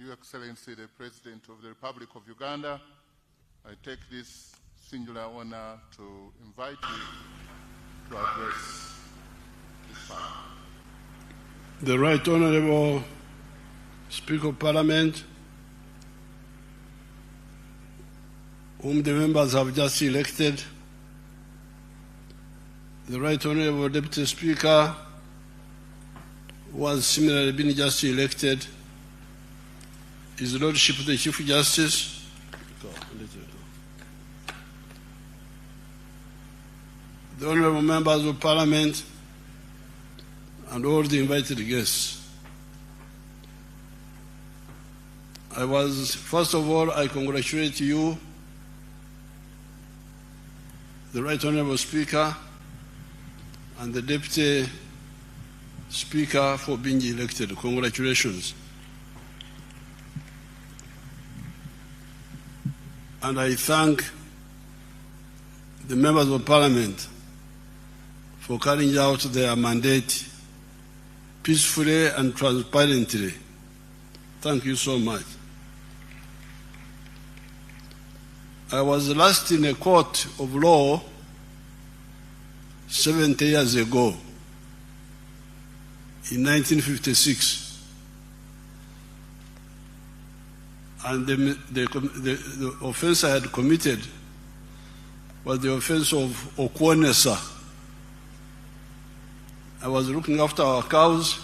Your Excellency, the President of the Republic of Uganda, I take this singular honor to invite you to address this panel. The Right Honourable Speaker of Parliament, whom the members have just elected, the Right Honourable Deputy Speaker, who has similarly been just elected, His Lordship the Chief Justice, the Honourable Members of Parliament, and all the invited guests. First of all, I congratulate you, the Right Honourable Speaker, and the Deputy Speaker for being elected. Congratulations. And I thank the members of Parliament for carrying out their mandate peacefully and transparently. Thank you so much. I was last in a court of law 70 years ago, in 1956. And the offense I had committed was the offense of Okwonesa. I was looking after our cows,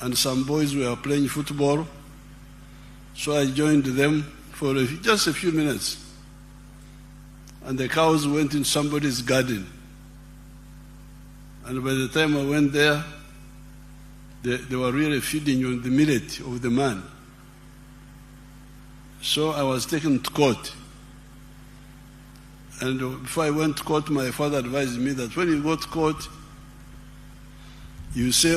and some boys were playing football, so I joined them for just a few minutes. And the cows went in somebody's garden. And by the time I went there, they were really feeding on the millet of the man. So I was taken to court. And before I went to court, my father advised me that when you go to court, you say,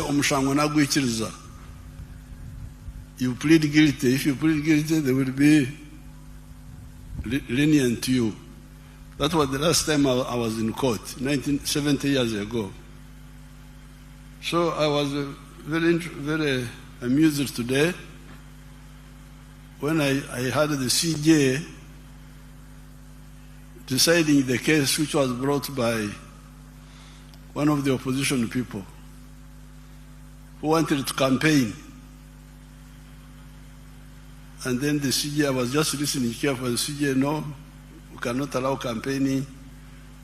you plead guilty. If you plead guilty, they will be lenient to you. That was the last time I was in court, 70 years ago. So I was very amused today when I heard the CJ deciding the case which was brought by one of the opposition people who wanted to campaign. And then the CJ, I was just listening carefully, the CJ, no, we cannot allow campaigning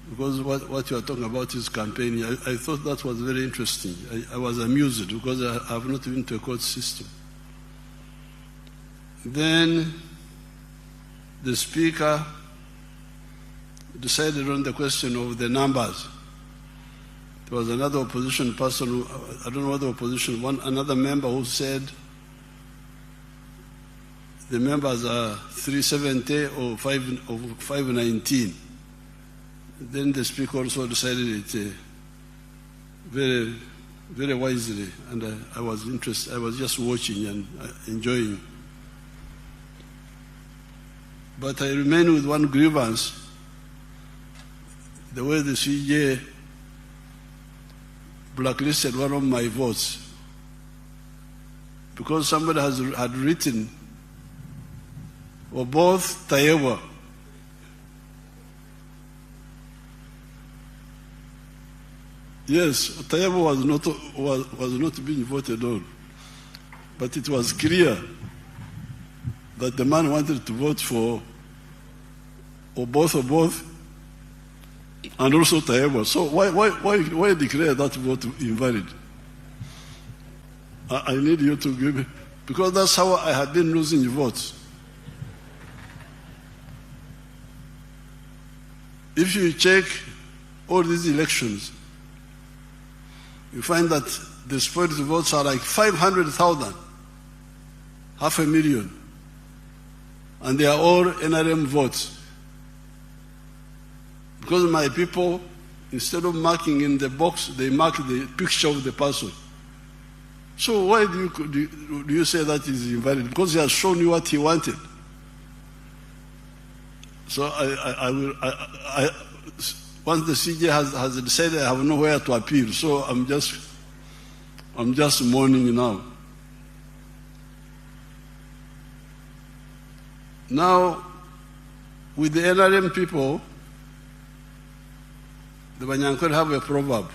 because what you are talking about is campaigning. I thought that was very interesting. I was amused because I have not been to a court system. Then the Speaker decided on the question of the numbers. There was another opposition person, who, I don't know what the opposition, another member who said the members are 370 or 519. Then the Speaker also decided it very, very wisely, and I was interested. I was just watching and enjoying. But I remain with one grievance: the way the CJ blacklisted one of my votes, because somebody had written for both Tayewa yes, Tayewa was not being voted on, but it was clear that the man wanted to vote for or both, and also Tayewa. So why declare that vote invalid? I need you to give me, because that's how I had been losing votes. If you check all these elections, you find that the spoiled votes are like 500,000, 500,000, and they are all NRM votes. Because my people, instead of marking in the box, they mark the picture of the person. So why do you say that is invalid? Because he has shown you what he wanted. So once the CJ has decided, I have nowhere to appeal. So I'm just mourning now. Now, with the NRM people, the Banyankole have a proverb.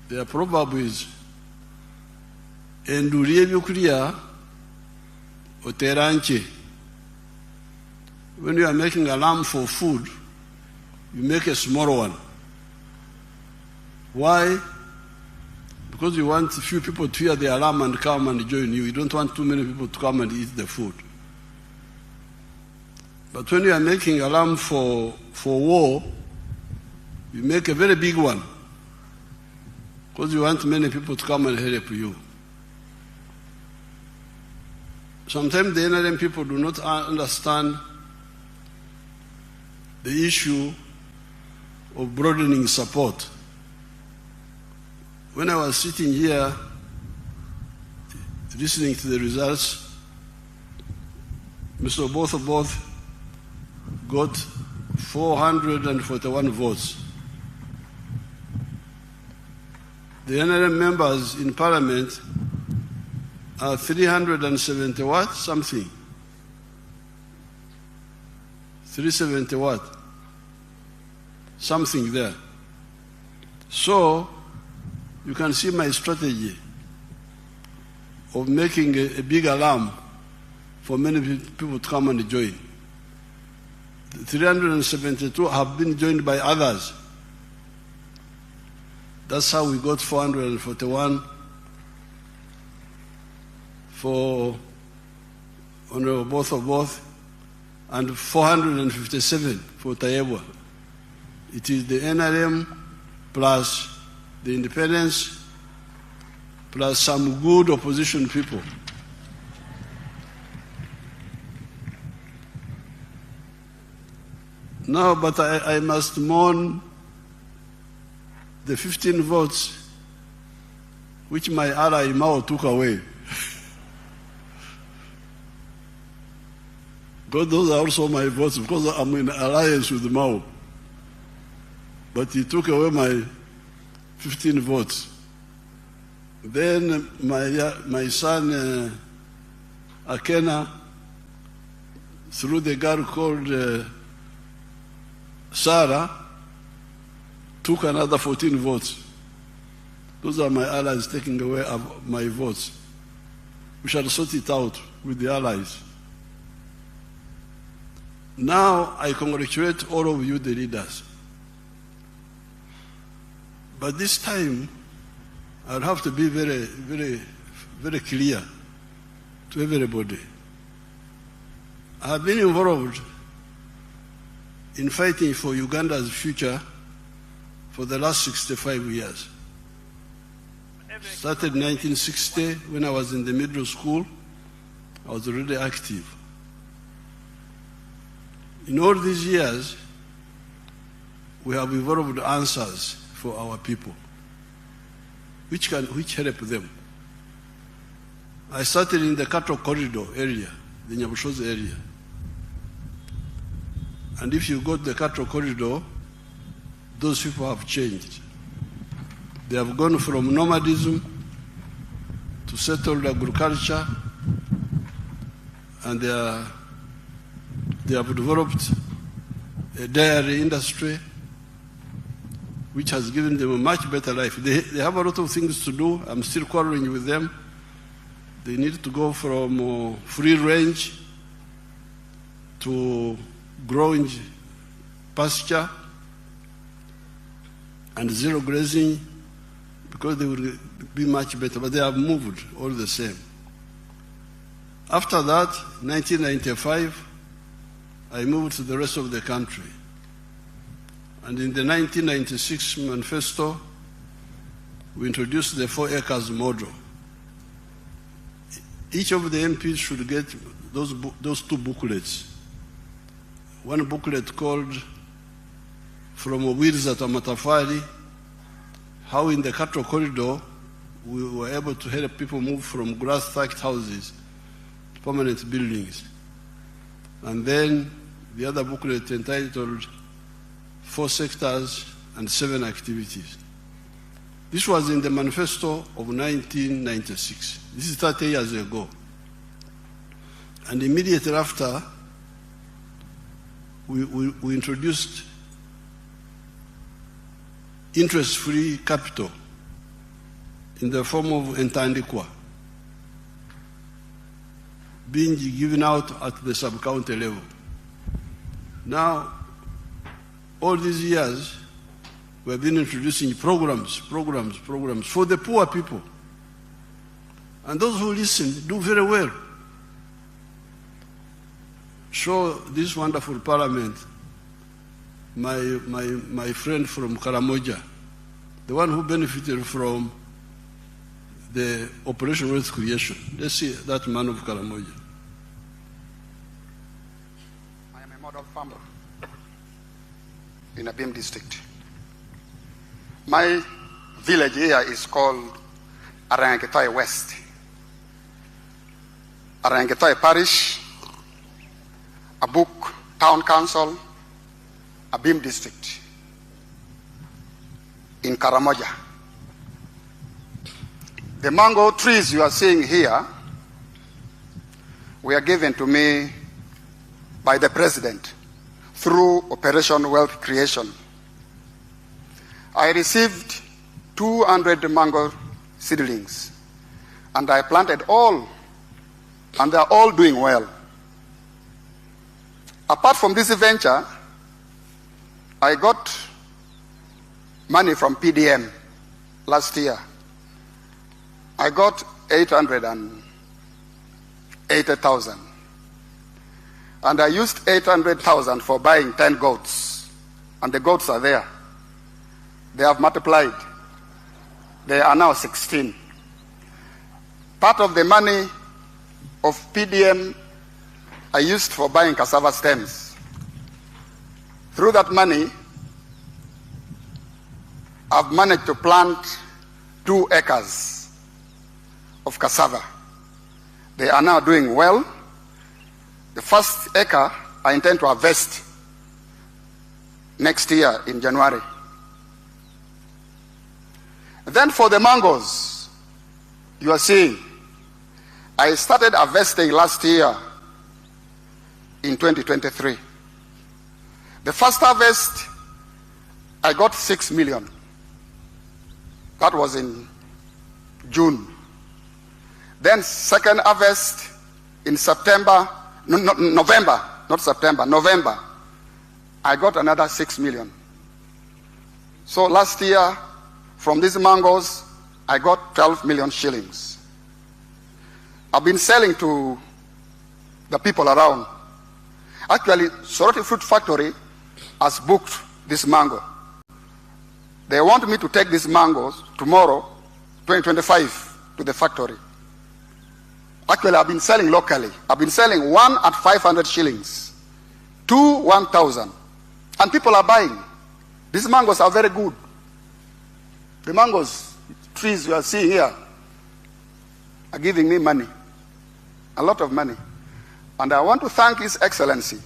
Their proverb is, Enduriye byukulya oteranche. When you are making a lamb for food, you make a small one. Why? Because you want a few people to hear the alarm and come and join you. You don't want too many people to come and eat the food. But when you are making a lamb for war, you make a very big one. Because you want many people to come and help you. Sometimes the NRM people do not understand the issue of broadening support. When I was sitting here listening to the results, Mr. Both got 441 votes. The NRM members in Parliament are 370 what? Something. 370 what? Something there. So, you can see my strategy of making a big alarm for many people to come and join. The 372 have been joined by others. That's how we got 441 for Honorable Both and 457 for Tayewa. It is the NRM plus the independents plus some good opposition people. No, but I must mourn the 15 votes which my ally Mao took away. Because those are also my votes, because I'm in alliance with Mao. But he took away my 15 votes. Then my son Akena, through the girl called Sarah, took another 14 votes. Those are my allies taking away my votes. We shall sort it out with the allies. Now I congratulate all of you, the leaders. But this time, I'll have to be very, very, very clear to everybody. I have been involved in fighting for Uganda's future for the last 65 years. Started in 1960 when I was in the middle school. I was really active. In all these years, we have evolved answers for our people, which help them. I started in the cattle corridor area, the Nyabushozi area. And if you go to the cattle corridor, those people have changed. They have gone from nomadism to settled agriculture, and they have developed a dairy industry which has given them a much better life. They have a lot of things to do. I'm still quarreling with them. They need to go from free range to growing pasture and zero grazing, because they will be much better, but they have moved all the same. After that, 1995, I moved to the rest of the country. And in the 1996 manifesto, we introduced the 4 acres model. Each of the MPs should get those 2 booklets. One booklet called From Wheels at Amatafari, how in the cattle corridor we were able to help people move from grass-thatched houses to permanent buildings. And then the other booklet entitled 4 sectors and 7 activities. This was in the manifesto of 1996. This is 30 years ago. And immediately after, we introduced interest-free capital in the form of entandikwa being given out at the sub-county level. Now, all these years, we have been introducing programs for the poor people. And those who listen do very well. Show this wonderful parliament, my friend from Karamoja, the one who benefited from the Operation Wealth Creation. Let's see that man of Karamoja. I am a model farmer in Abim district. My village here is called Arangetoy West. Arangetoy Parish, Abuk Town Council, Abim district in Karamoja. The mango trees you are seeing here were given to me by the president through Operation Wealth Creation. I received 200 mango seedlings, and I planted all, and they are all doing well. Apart from this venture, I got money from PDM last year. I got 880,000. And I used 800,000 for buying 10 goats. And the goats are there. They have multiplied. They are now 16. Part of the money of PDM I used for buying cassava stems. Through that money, I've managed to plant 2 acres of cassava. They are now doing well. The first acre I intend to harvest next year in January. Then for the mangoes, you are seeing, I started harvesting last year in 2023. The first harvest, I got 6 million. That was in June. Then second harvest in November, not September, November, I got another 6 million. So last year, from these mangoes, I got 12 million shillings. I've been selling to the people around. Actually, Soroti Fruit Factory has booked this mango. They want me to take these mangoes tomorrow, 2025, to the factory. Actually, I've been selling locally. I've been selling 1 at 500 shillings, 2 1,000. And people are buying. These mangoes are very good. The mangoes, trees you are seeing here, are giving me money. A lot of money. And I want to thank His Excellency,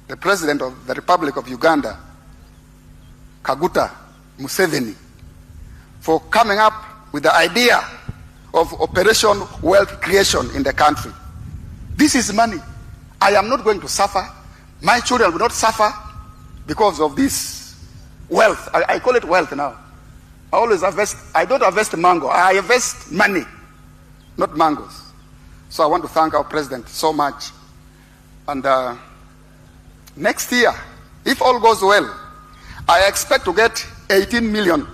the President of the Republic of Uganda, Kaguta Museveni, for coming up with the idea of Operation Wealth Creation in the country. This is money. I am not going to suffer. My children will not suffer because of this wealth. I call it wealth now. I always harvest. I don't harvest mango. I harvest money, not mangoes. So I want to thank our president so much. And next year, if all goes well, I expect to get 18 million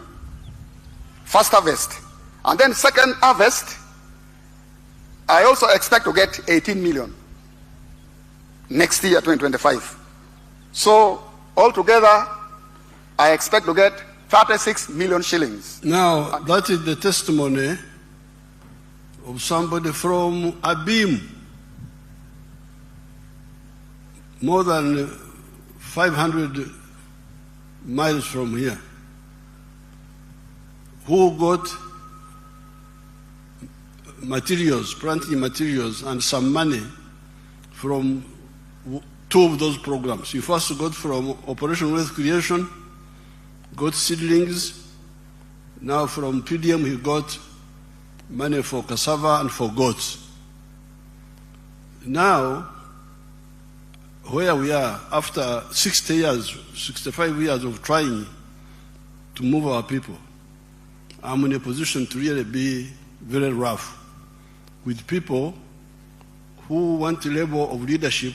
first harvest. And then second harvest, I also expect to get 18 million next year, 2025. So altogether, I expect to get 36 million shillings. Now, that is the testimony of somebody from Abim, more than 500 miles from here, who got materials, planting materials, and some money from 2 of those programs. You first got from Operation Wealth Creation, got seedlings. Now from PDM he got money for cassava and for goats. Now, where we are, after 60 years, 65 years of trying to move our people, I'm in a position to really be very rough with people who want a level of leadership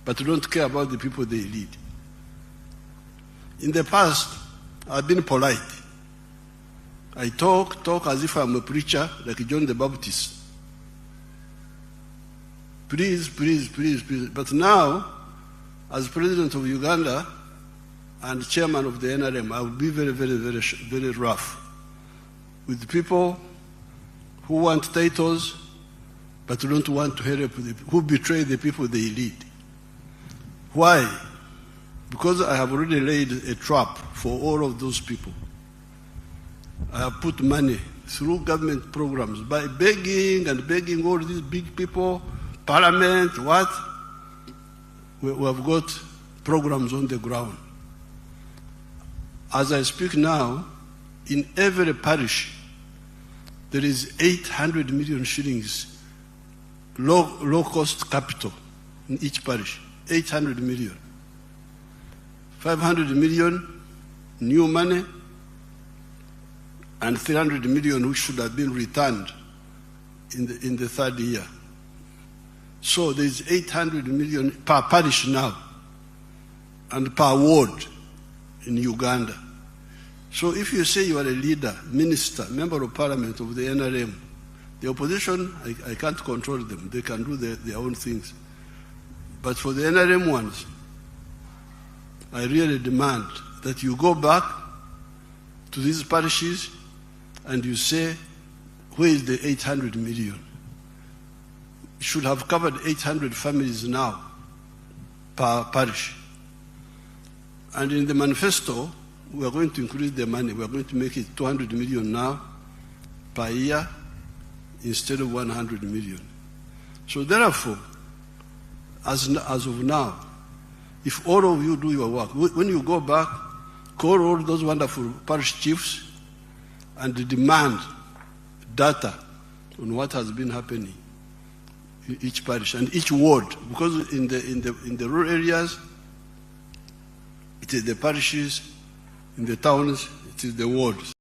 but don't care about the people they lead. In the past, I've been polite. I talk as if I'm a preacher, like John the Baptist. Please, please, please, please. But now, as president of Uganda and chairman of the NRM, I will be very, very, very, very rough with people who want titles but don't want to help, who betray the people they lead. Why? Because I have already laid a trap for all of those people. I have put money through government programs by begging and begging all these big people, parliament, what? We have got programs on the ground. As I speak now, in every parish, there is 800 million shillings low-cost capital in each parish, 800 million. 500 million new money, and 300 million which should have been returned in the third year. So there's 800 million per parish now and per ward in Uganda. So if you say you are a leader, minister, member of parliament of the NRM, the opposition, I can't control them. They can do their own things. But for the NRM ones, I really demand that you go back to these parishes and you say, where is the 800 million? It should have covered 800 families now per parish. And in the manifesto, we are going to increase the money. We are going to make it 200 million now per year instead of 100 million. So therefore, as of now, if all of you do your work, when you go back, call all those wonderful parish chiefs and demand data on what has been happening in each parish and each ward, because in the rural areas, it is the parishes, in the towns, it is the wards.